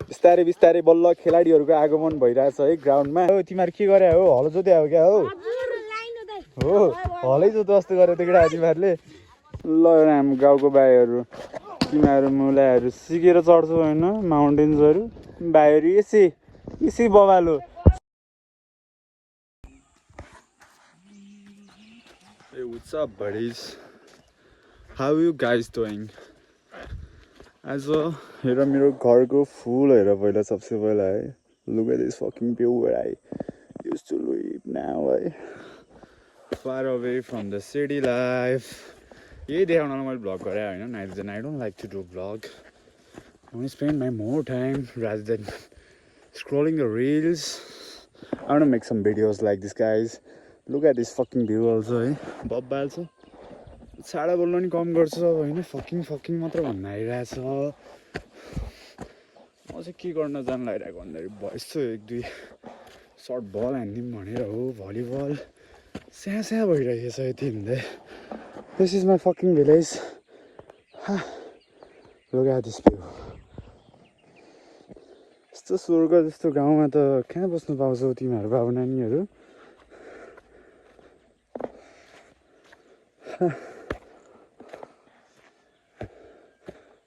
बिस्तारै बिस्तारै बल्ल खेलाडीहरूको आगमन भइरहेछ है ग्राउन्डमा। हो तिमीहरू के गरे हो? हलो जोते हो क्या हो? हो हलै जोतो जस्तो गरे त केटा तिमीहरूले। ल हाम्रो गाउँको भाइहरू तिमीहरू मुलाहरू सिकेर चढ्छौ होइन माउन्टेन्सहरू भाइहरू यसै बबालो। Hey, what's up buddies? How you guys doing? आज हेर मेरो घरको फुल हेर पहिला सबसे पहिला है। Look at this fucking view where I used to live now है। Far away from the city life. यही देखाउनलाई मैले भ्लग गरे होइन night I don't like to do vlog. I want to spend my more time rather than scrolling the reels. I want to make some videos like this guys. Look at this fucking view also है बब्बाल छ। छाडा बोल्न नि कम गर्छ होइन fucking मात्र भन्न आइरहेछ। म चाहिँ के गर्न जानु लागिरहेको भन्दाखेरि यसो एक दुई सर्ट बल हानिदिउँ भनेर हो। भलिबल स्याहाँ भइरहेछ यति हुँदै। This is my fucking village. Look at this view. यस्तो स्वर्ग जस्तो गाउँमा त कहाँ बस्नु पाउँछौ तिमीहरू बाबु नानीहरू।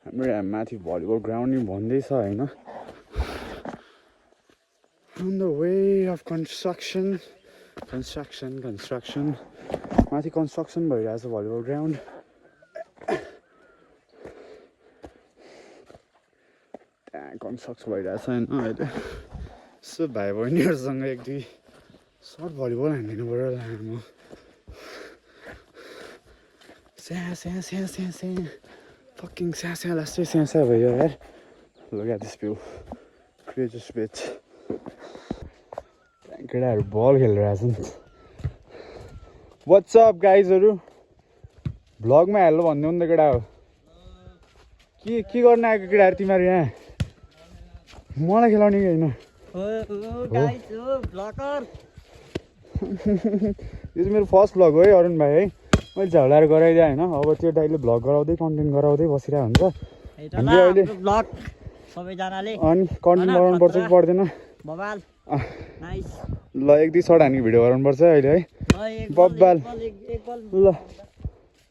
हाम्रो यहाँ माथि भलिबल ग्राउन्ड नि भन्दैछ होइन। On the way of construction माथि कन्स्ट्रक्सन भइरहेछ भलिबल ग्राउन्ड। त्यहाँ कन्स्ट्रक्सन भइरहेछ होइन अहिले। यसो भाइ बहिनीहरूसँग एक दुई सर्ट भलिबल हानिदिनु पऱ्यो लामो। स्याहाँ fucking स्याहाँ लास्टै स्याहाँ भयो यार। Look at this view. Crazy bitch. केटाहरू बल खेलिरहेछ नि। What's up गाइजहरू? भ्लगमा हाल्नु भन्नु नि त केटा हो। के गर्न आएको केटाहरू तिमीहरू यहाँ? मलाई खेलाउने कि होइन? यो चाहिँ मेरो फर्स्ट भ्लग हो है अरुण भाइ है। मैले झगडाएर गराइदिएँ होइन। अब त्यो दाइले भ्लग गराउँदै कन्टेन्ट गराउँदै बसिरहेको हुन्छ। हामीले अहिले अनि कन्टेन्ट गराउनु पर्छ कि पर्दैन? ल एक दुई सर्ट हानेको भिडियो गराउनु पर्छ अहिले है। बब्बाल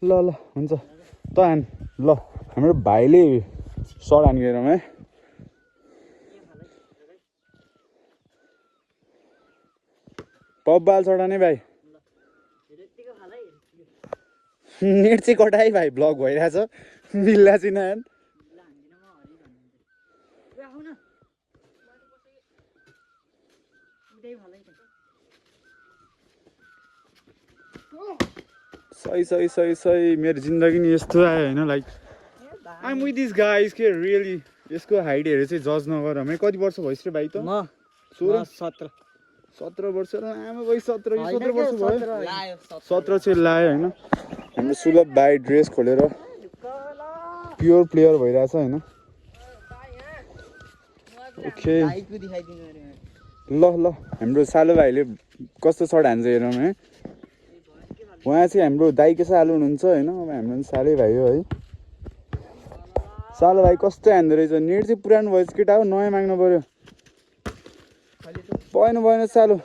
ल हुन्छ त हान। ल हाम्रो भाइले सर्ट हानिदिएर है। बब्बाल सर्ट हाने भाइ। नेट चाहिँ कटाइ भाइ ब्लग भइरहेछ मिल्ला चाहिँ नान। सही मेरो जिन्दगी नि यस्तो आयो होइन। Like I'm with this guys के रियली यसको हाइट हेरेर चाहिँ जज नगर। मैले कति वर्ष भइसक्यो भाइ त? 17 वर्ष र आमा भाइ 17 वर्ष भयो। 17 चाहिँ लायो होइन। हाम्रो सुलभ भाइ ड्रेस खोलेर प्योर प्लेयर भइरहेछ होइन। ओके ल हाम्रो सालो भाइले कस्तो सर्ट हान्छ हेरौँ है। उहाँ चाहिँ हाम्रो दाइके सालो हुनुहुन्छ होइन। अब हाम्रो सालै भाइ हो है। सालो भाइ कस्तो हान्दो रहेछ। नेट चाहिँ पुरानो भएछ केटा हो। नयाँ माग्नु पर्यो। भएन सालो।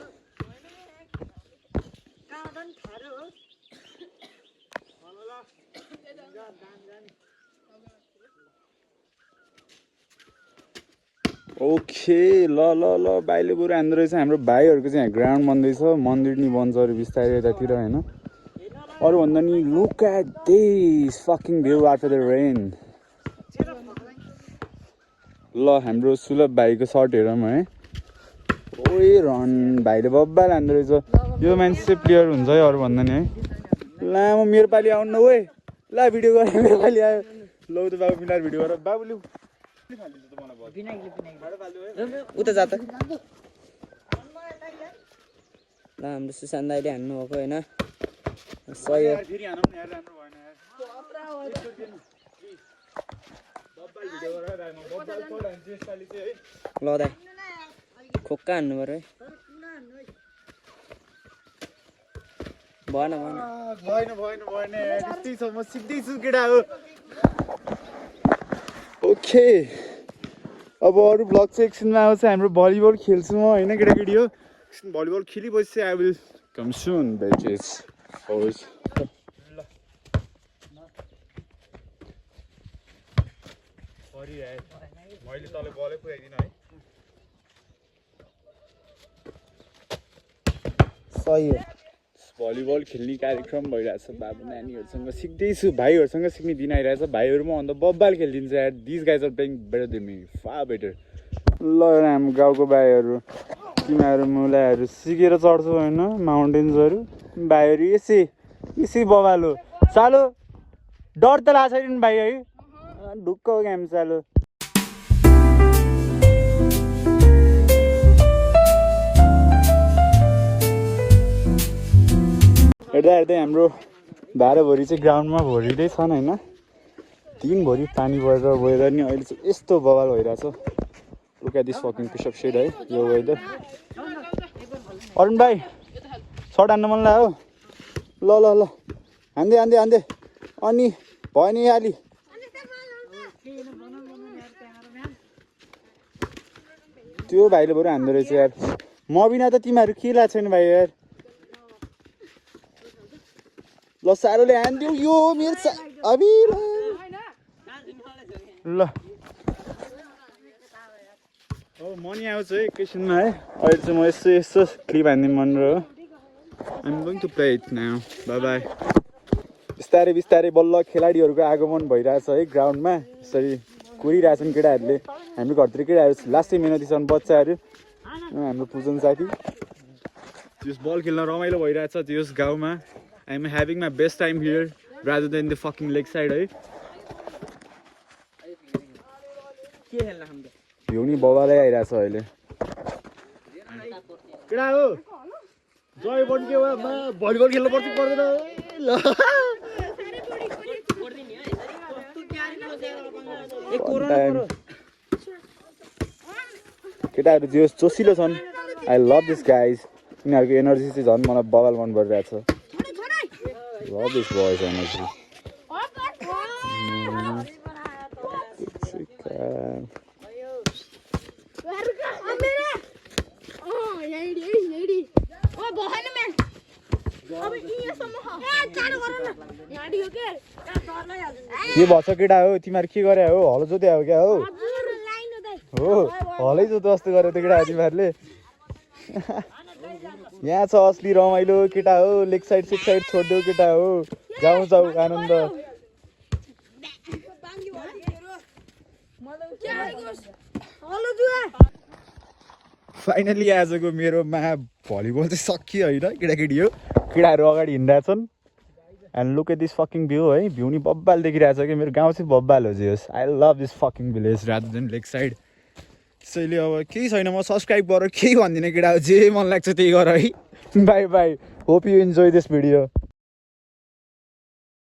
ओके ल भाइले बरु हान्दो रहेछ। हाम्रो भाइहरूको चाहिँ यहाँ ग्राउन्ड बन्दैछ। मन्दिर नि बन्छ अरू बिस्तारै यतातिर होइन। अरू भन्दा नि look at this fucking view after the rain. ल हाम्रो सुलभ भाइको सर्ट हेरौँ है। ओए रन भाइले बब्बाल हान्दो रहेछ। यो मान्छे चाहिँ प्लेयर हुन्छ है अरू भन्दा नि है। लामो मेरो पालि आउनु ओए। ल भिडियो गरेँ मेरो पालि आयो। लौ त बाबु मिलाएर भिडियो गर बाबु लु। उता जा त। ल हाम्रो सुशान्त दाइले हान्नु भएको होइन। सही हो। ल दाइ खोक्का हान्नु पर्यो है। भएन त्यस्तै छ। म सिक्दैछु केटा हो। ओके अब अरू भ्लग चाहिँ एकछिनमा आउँछ हाम्रो भलिबल खेल्छु म होइन केटाकेटी हो एकछिन भलिबल खेलिपछि I will come soon bitches होस् मैले तँलाई बलै पुऱ्याइदिनँ है सही हो भलिबल खेल्ने कार्यक्रम भइरहेछ बाबु नानीहरूसँग सिक्दैछु भाइहरूसँग सिक्ने दिन आइरहेछ भाइहरूमा अन्त बब्बाल खेलिदिन्छ यार this guys are playing better than me far better ल हाम्रो गाउँको भाइहरू तिमीहरू मुलाहरू सिकेर चढ्छु होइन माउन्टेन्सहरू भाइहरू यसै बबालो सालो डर त लाग्छ नि भाइ है ढुक्क हो क्या सालो हेर्दा हेर्दै हाम्रो 12 भरि चाहिँ ग्राउन्डमा भरिँदै छन् होइन 3 भरि पानी भएर गएर नि अहिले चाहिँ यस्तो बवाल भइरहेछ look at this fucking pushup set है यो वेदर अरुण भाइ सर्ट हान्न मन लाग्यो ल ल ल हान्दै अनि भयो नि अलि त्यो भाइले बरु हान्दो रहेछ यार म बिना त तिमीहरू के लाग्छ छैन भाइ यार ल सारोले हान्दियो यो मेरो अबि ल अब मनी आउँछ है एकैछिनमा है अहिले चाहिँ म यसो क्लिप हान्दिनु मन रह्यो I'm going to play it now bye bye बिस्तारै बिस्तारै बल्ल खेलाडीहरूको आगमन भइरहेछ है ग्राउन्डमा यसरी कुरिरहेछन् केटाहरूले हाम्रो घरतिर केटाहरू लास्टै मेहनती छन् बच्चाहरू हाम्रो पूजन साथी त्यस बल खेल्न रमाइलो भइरहेछ त्यस गाउँमा I am having my best time here rather than the fucking lakeside है यो नि बबालै आइरहेछ अहिले केटा हो जय बन के हो भलिबल खेल्नु पर्छ पर्दैन ल केटाहरू जो जोसिलो छन् आई लभ दिस गाइज यिनीहरूको एनर्जी चाहिँ झन् मलाई बबाल मन परिरहेछ love this boys energy के भन्छ केटा हो तिमीहरू के गरे हो हलो जोते हो क्या हो हलै जोतो जस्तो गरे त केटा तिमीहरूले यहाँ छ असली रमाइलो केटा हो लेग साइड सिक्स साइड छोडिदेऊ केटा हो गाउँ जाऊ आनन्द फाइनली आजको मेरोमा भलिबल चाहिँ सकियो होइन केटाकेटी हो केटाहरू अगाडि हिँडिरहेछन् and look at this fucking view है भ्यू नि बब्बाल देखिरहेछ कि मेरो गाउँ चाहिँ बब्बाल हो जे होस् I love this fucking village rather than leg side त्यसैले अब केही छैन म सब्सक्राइब गरेर केही भन्दिनँ केटा जे मन लाग्छ त्यही गर है by by hope you enjoy this video